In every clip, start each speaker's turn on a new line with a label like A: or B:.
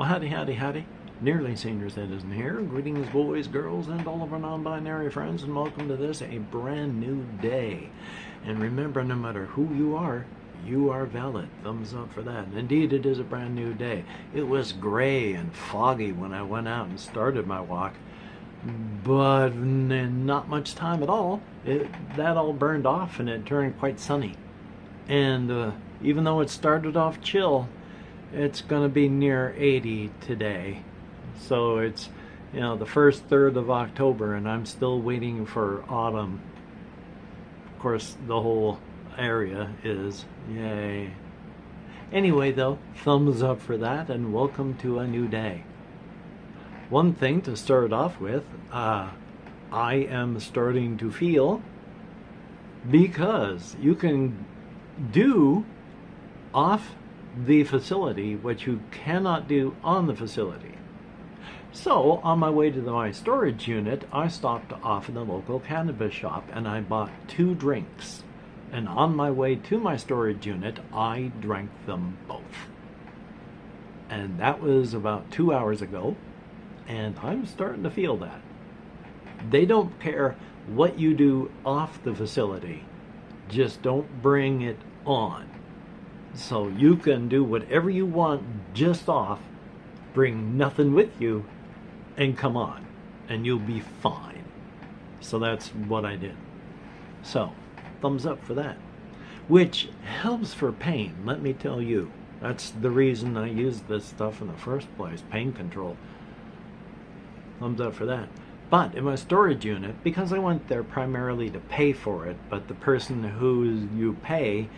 A: Well, howdy, howdy, howdy. Nearly Senior Citizen here. Greetings, boys, girls, and all of our non-binary friends, and welcome to this, a brand new day. And remember, no matter who you are valid. Thumbs up for that. And indeed, it is a brand new day. It was gray and foggy when I went out and started my walk, but in not much time at all, that all burned off and it turned quite sunny. And even though it started off chill, it's going to be near 80 today. So it's, the first third of October, and I'm still waiting for autumn. Of course, the whole area is. Yay. Anyway, though, thumbs up for that, and welcome to a new day. One thing to start off with, I am starting to feel, because you can do off the facility what you cannot do on the facility. So on my way to my storage unit, I stopped off in the local cannabis shop and I bought 2 drinks. And on my way to my storage unit, I drank them both. And that was about 2 hours ago, and I'm starting to feel that. They don't care what you do off the facility, just don't bring it on. So you can do whatever you want just off, bring nothing with you, and come on, and you'll be fine. So that's what I did. So, thumbs up for that. Which helps for pain, let me tell you. That's the reason I use this stuff in the first place, pain control. Thumbs up for that. But in my storage unit, because I went there primarily to pay for it, but the person who you pay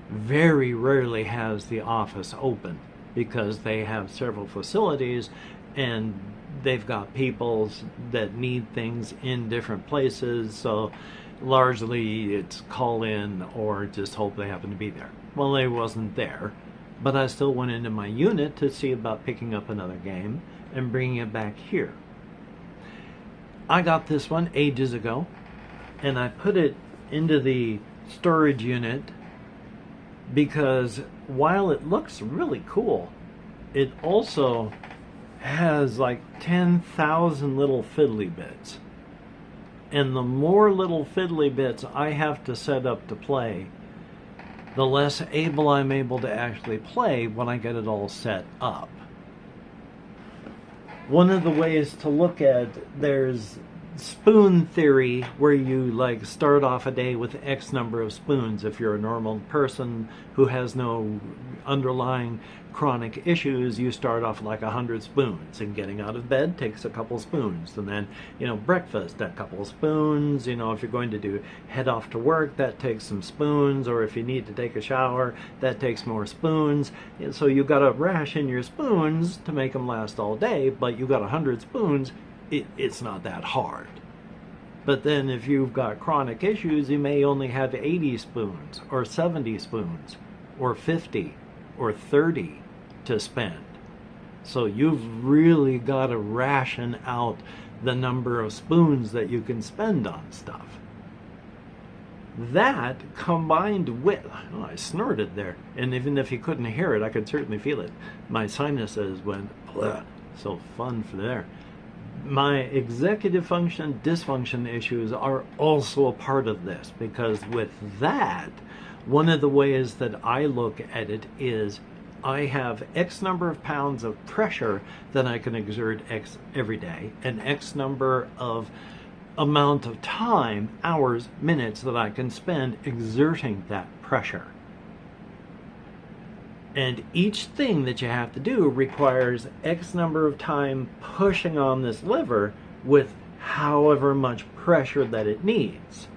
A: very rarely has the office open because they have several facilities and they've got people that need things in different places, so largely it's call in or just hope they happen to be there. Well, they wasn't there, but I still went into my unit to see about picking up another game and bringing it back here. I got this one ages ago and I put it into the storage unit because while it looks really cool, it also has like 10,000 little fiddly bits. And the more little fiddly bits I have to set up to play, the less able I'm able to actually play when I get it all set up. One of the ways to look at, there's spoon theory, where you like start off a day with X number of spoons. If you're a normal person who has no underlying chronic issues, you start off like 100 spoons, and getting out of bed takes a couple spoons, and then breakfast, a couple spoons. If you're going to head off to work, that takes some spoons, or if you need to take a shower, that takes more spoons. And so you got to ration your spoons to make them last all day, but you got 100 spoons. It's not that hard. But then if you've got chronic issues, you may only have 80 spoons or 70 spoons or 50 or 30 to spend. So you've really got to ration out the number of spoons that you can spend on stuff. That combined with, I snorted there, and even if you couldn't hear it, I could certainly feel it. My sinuses went, bleh. So fun for there. My executive function dysfunction issues are also a part of this, because with that, one of the ways that I look at it is I have X number of pounds of pressure that I can exert every day, and X number of amount of time, hours, minutes that I can spend exerting that pressure. And each thing that you have to do requires X number of time pushing on this lever with however much pressure that it needs.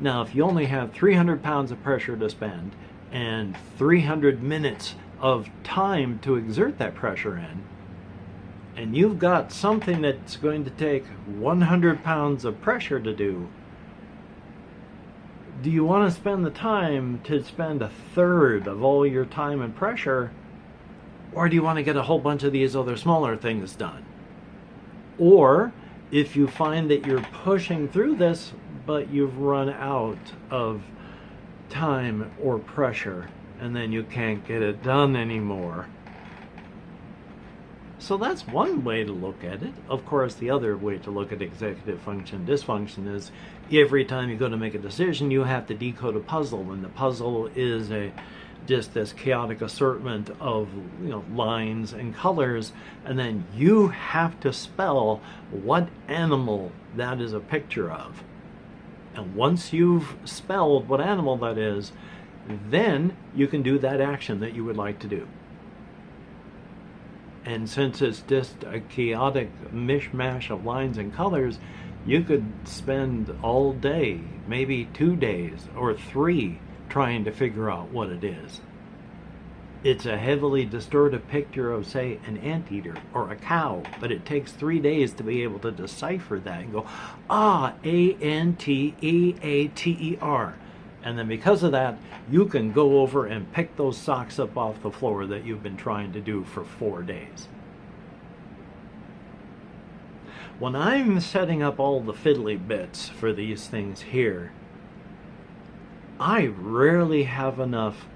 A: Now, if you only have 300 pounds of pressure to spend and 300 minutes of time to exert that pressure in, and you've got something that's going to take 100 pounds of pressure to do you want to spend the time to spend a third of all your time and pressure, or do you want to get a whole bunch of these other smaller things done? Or if you find that you're pushing through this, but you've run out of time or pressure, and then you can't get it done anymore, So that's one way to look at it. Of course, the other way to look at executive function dysfunction is every time you go to make a decision, you have to decode a puzzle, and the puzzle is just this chaotic assortment of lines and colors, and then you have to spell what animal that is a picture of. And once you've spelled what animal that is, then you can do that action that you would like to do. And since it's just a chaotic mishmash of lines and colors, you could spend all day, maybe 2 days or 3, trying to figure out what it is. It's a heavily distorted picture of, say, an anteater or a cow, but it takes 3 days to be able to decipher that and go, A-N-T-E-A-T-E-R. And then because of that, you can go over and pick those socks up off the floor that you've been trying to do for 4 days. When I'm setting up all the fiddly bits for these things here, I rarely have enough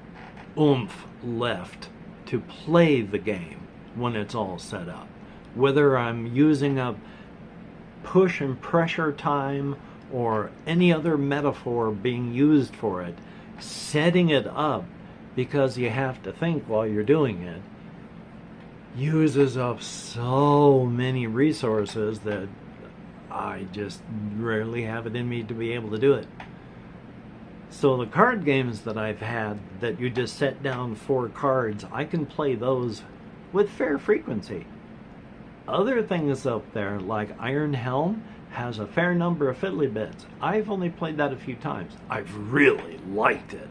A: oomph left to play the game when it's all set up. Whether I'm using up push and pressure time or any other metaphor being used for it, setting it up because you have to think while you're doing it uses up so many resources that I just rarely have it in me to be able to do it. So the card games that I've had that you just set down 4 cards, I can play those with fair frequency. Other things up there like Iron Helm has a fair number of fiddly bits. I've only played that a few times. I've really liked it,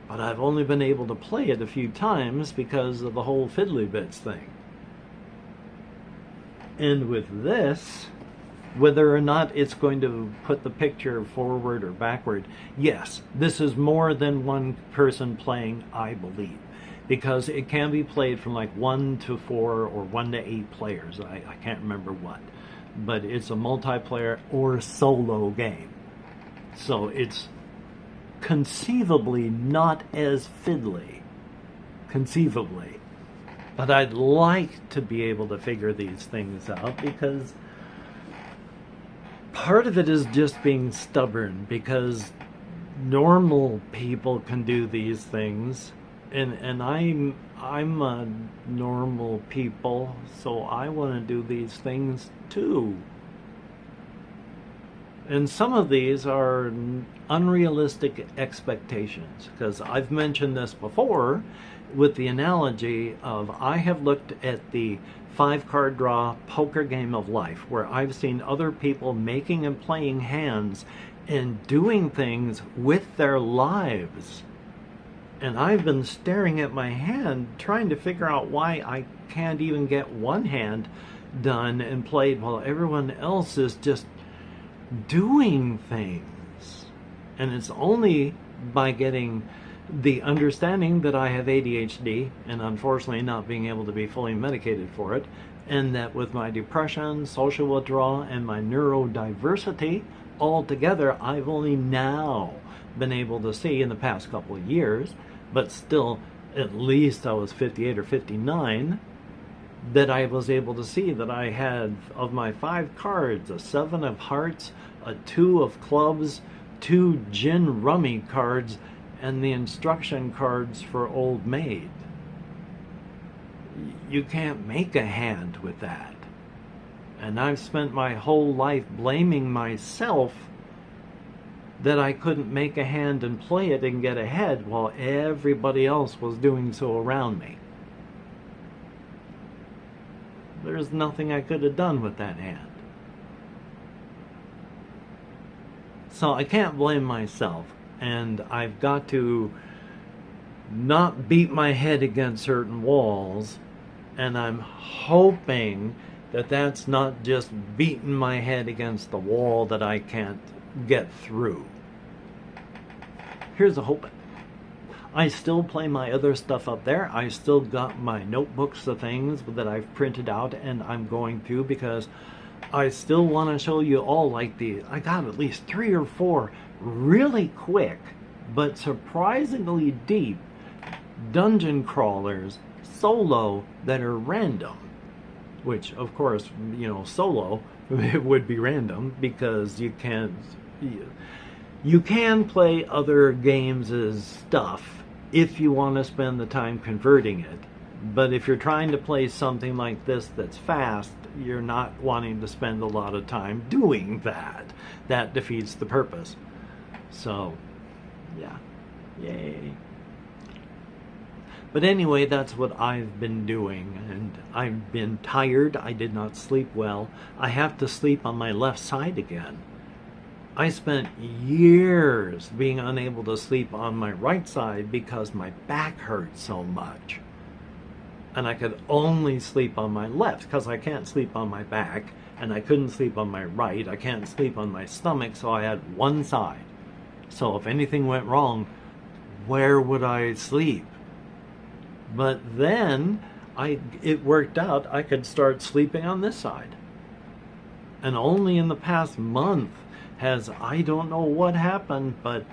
A: but I've only been able to play it a few times because of the whole fiddly bits thing. And with this, whether or not it's going to put the picture forward or backward, yes, this is more than one person playing, I believe, because it can be played from like 1 to 4 or 1 to 8 players. I can't remember what. But it's a multiplayer or solo game. So it's conceivably not as fiddly. Conceivably. But I'd like to be able to figure these things out because part of it is just being stubborn, because normal people can do these things, and I'm a normal people, so I want to do these things too. And some of these are unrealistic expectations, because I've mentioned this before with the analogy of I have looked at the 5-card draw poker game of life, where I've seen other people making and playing hands and doing things with their lives. And I've been staring at my hand trying to figure out why I can't even get one hand done and played while everyone else is just doing things. And it's only by getting the understanding that I have ADHD and unfortunately not being able to be fully medicated for it, and that with my depression, social withdrawal, and my neurodiversity all together, I've only now been able to see in the past couple of years, but still at least I was 58 or 59, that I was able to see that I had, of my 5 cards, a 7 of hearts, a 2 of clubs, 2 gin rummy cards, and the instruction cards for Old Maid. You can't make a hand with that. And I've spent my whole life blaming myself that I couldn't make a hand and play it and get ahead while everybody else was doing so around me. There's nothing I could have done with that hand. So I can't blame myself. And I've got to not beat my head against certain walls, and I'm hoping that that's not just beating my head against the wall that I can't get through. Here's a hoping. I still play my other stuff up there. I still got my notebooks of things that I've printed out and I'm going through, because I still want to show you all, like I got at least 3 or 4 really quick but surprisingly deep dungeon crawlers solo that are random. which of course, solo it would be random because you can play other games as stuff if you want to spend the time converting it. But if you're trying to play something like this that's fast, you're not wanting to spend a lot of time doing that. That defeats the purpose. So, yeah. Yay. But anyway, that's what I've been doing, and I've been tired. I did not sleep well. I have to sleep on my left side again. I spent years being unable to sleep on my right side because my back hurt so much. And I could only sleep on my left because I can't sleep on my back, and I couldn't sleep on my right. I can't sleep on my stomach, so I had one side. So if anything went wrong, where would I sleep? But then it worked out. I could start sleeping on this side. And only in the past month has, I don't know what happened, but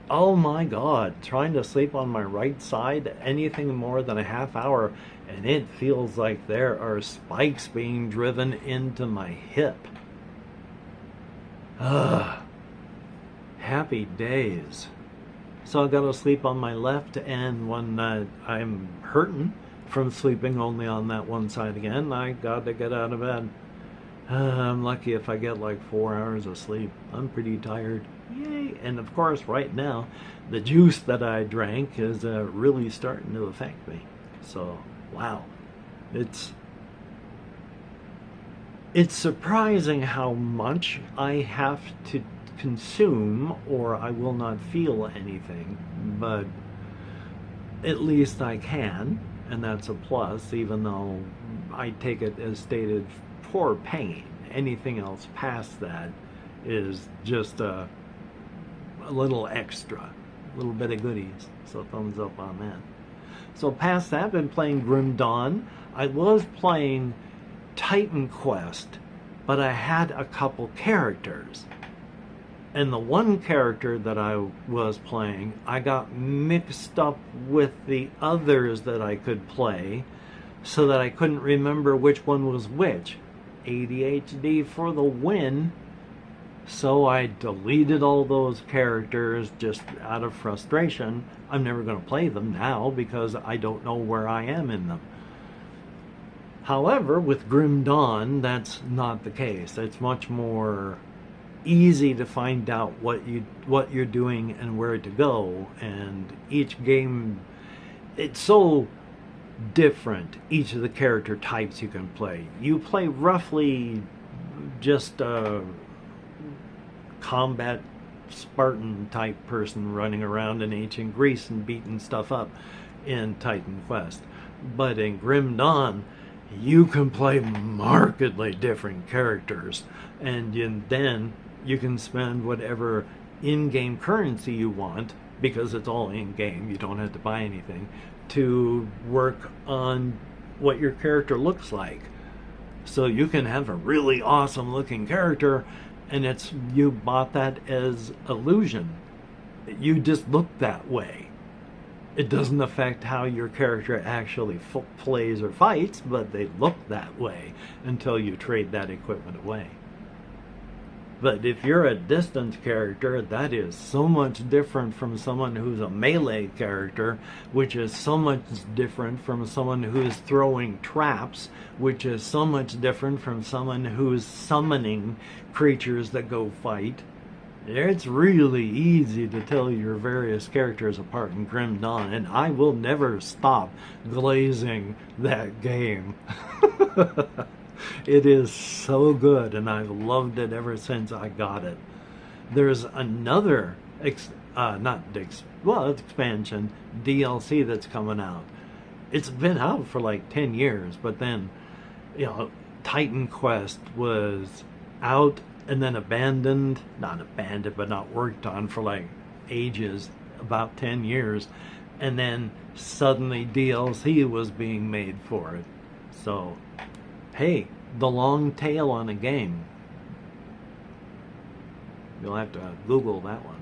A: oh my God, trying to sleep on my right side anything more than a half hour, and it feels like there are spikes being driven into my hip. Happy days. So I got to sleep on my left, and when I'm hurting from sleeping only on that one side again, I got to get out of bed. I'm lucky if I get like 4 hours of sleep. I'm pretty tired. Yay! And of course, right now, the juice that I drank is really starting to affect me. So, wow. It's surprising how much I have to consume or I will not feel anything, but at least I can, and that's a plus, even though I take it as stated for pain. Anything else past that is just a little extra, a little bit of goodies, so thumbs up on that. So past that, I've been playing Grim Dawn. I was playing Titan Quest, but I had a couple characters. And the one character that I was playing, I got mixed up with the others that I could play so that I couldn't remember which one was which. ADHD for the win. So I deleted all those characters just out of frustration. I'm never going to play them now because I don't know where I am in them. However, with Grim Dawn, that's not the case. It's much more easy to find out what you're doing and where to go, and each game, it's so different. Each of the character types you can play. You play roughly just a combat Spartan type person running around in ancient Greece and beating stuff up in Titan Quest. But in Grim Dawn, you can play markedly different characters, and then you can spend whatever in-game currency you want, because it's all in-game, you don't have to buy anything, to work on what your character looks like. So you can have a really awesome looking character, and you bought that as illusion. You just look that way. It doesn't affect how your character actually plays or fights, but they look that way until you trade that equipment away. But if you're a distant character, that is so much different from someone who's a melee character, which is so much different from someone who's throwing traps, which is so much different from someone who's summoning creatures that go fight. It's really easy to tell your various characters apart in Grim Dawn, and I will never stop glazing that game. It is so good, and I've loved it ever since I got it. There's another expansion, DLC that's coming out. It's been out for like 10 years, but then, Titan Quest was out and then abandoned, not abandoned, but not worked on for like ages, about 10 years. And then suddenly DLC was being made for it. So, hey, the long tail on a game. You'll have to Google that one.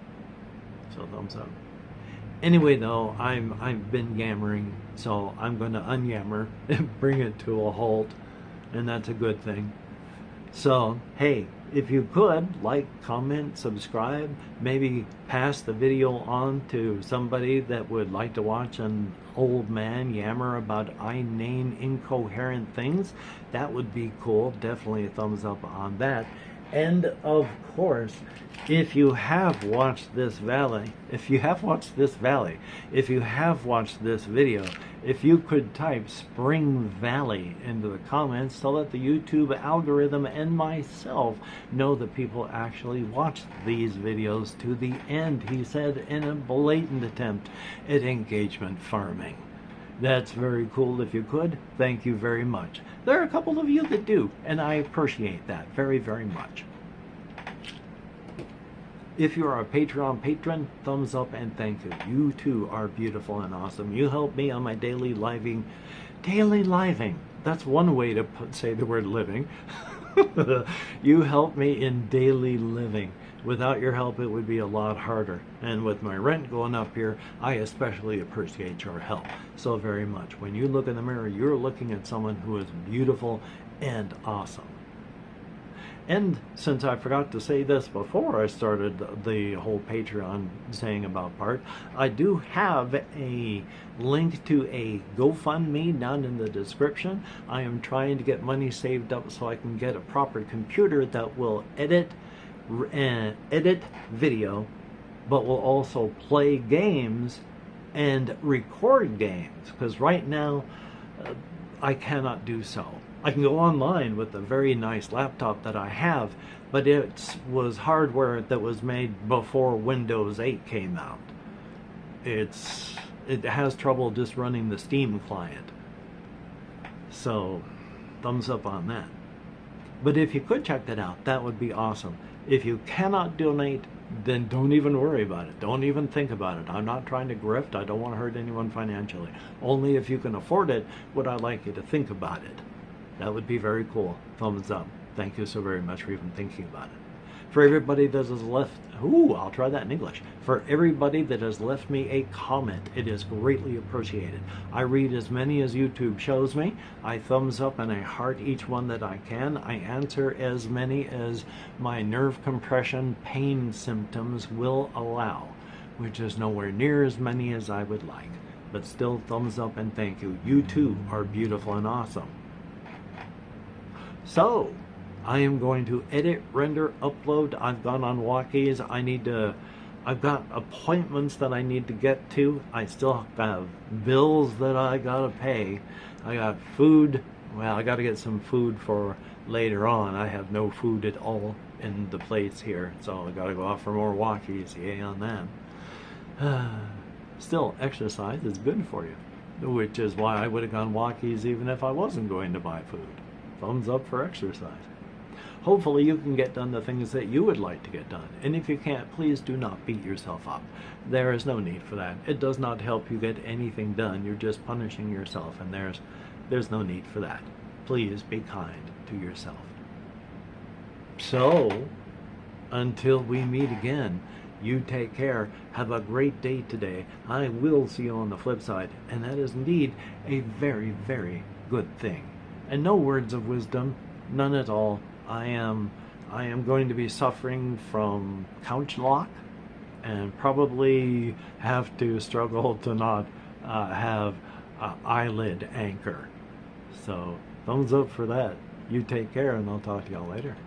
A: So thumbs up. Anyway, though, I've been yammering, so I'm going to unyammer and bring it to a halt. and that's a good thing. So, hey, if you could, like, comment, subscribe, maybe pass the video on to somebody that would like to watch an old man yammer about inane, incoherent things, that would be cool. Definitely a thumbs up on that. And of course, if you have watched this if you have watched this video, if you could type Spring Valley into the comments to let the YouTube algorithm and myself know that people actually watch these videos to the end, he said in a blatant attempt at engagement farming. That's very cool. If you could, thank you very much. There are a couple of you that do, and I appreciate that very, very much. If you are a Patreon patron, thumbs up and thank you. You too are beautiful and awesome. You help me on my daily living. That's one way to say the word living. You help me in daily living. Without your help, it would be a lot harder. And with my rent going up here, I especially appreciate your help so very much. When you look in the mirror, you're looking at someone who is beautiful and awesome. And since I forgot to say this before I started the whole Patreon saying about part, I do have a link to a GoFundMe down in the description. I am trying to get money saved up so I can get a proper computer that will edit video, but will also play games and record games, because right now I cannot do so. I can go online with a very nice laptop that I have, but it was hardware that was made before Windows 8 came out. It has trouble just running the Steam client. So, thumbs up on that. But if you could check that out, that would be awesome. If you cannot donate, then don't even worry about it. Don't even think about it. I'm not trying to grift. I don't want to hurt anyone financially. Only if you can afford it would I like you to think about it. That would be very cool. Thumbs up. Thank you so very much for even thinking about it. For everybody that has left, I'll try that in English. For everybody that has left me a comment, it is greatly appreciated. I read as many as YouTube shows me. I thumbs up and I heart each one that I can. I answer as many as my nerve compression pain symptoms will allow, which is nowhere near as many as I would like. But still, thumbs up and thank you. You too are beautiful and awesome. So, I am going to edit, render, upload. I've gone on walkies. I've got appointments that I need to get to. I still have bills that I gotta pay. I got food. Well, I gotta get some food for later on. I have no food at all in the place here, so I gotta go out for more walkies. Yay on that. Still, exercise is good for you, which is why I would have gone walkies even if I wasn't going to buy food. Thumbs up for exercise. Hopefully you can get done the things that you would like to get done. And if you can't, please do not beat yourself up. There is no need for that. It does not help you get anything done. You're just punishing yourself, and there's no need for that. Please be kind to yourself. So, until we meet again, you take care. Have a great day today. I will see you on the flip side. And that is indeed a very, very good thing. And no words of wisdom, none at all. I am going to be suffering from couch lock and probably have to struggle to not have eyelid anchor. So thumbs up for that. You take care, and I'll talk to y'all later.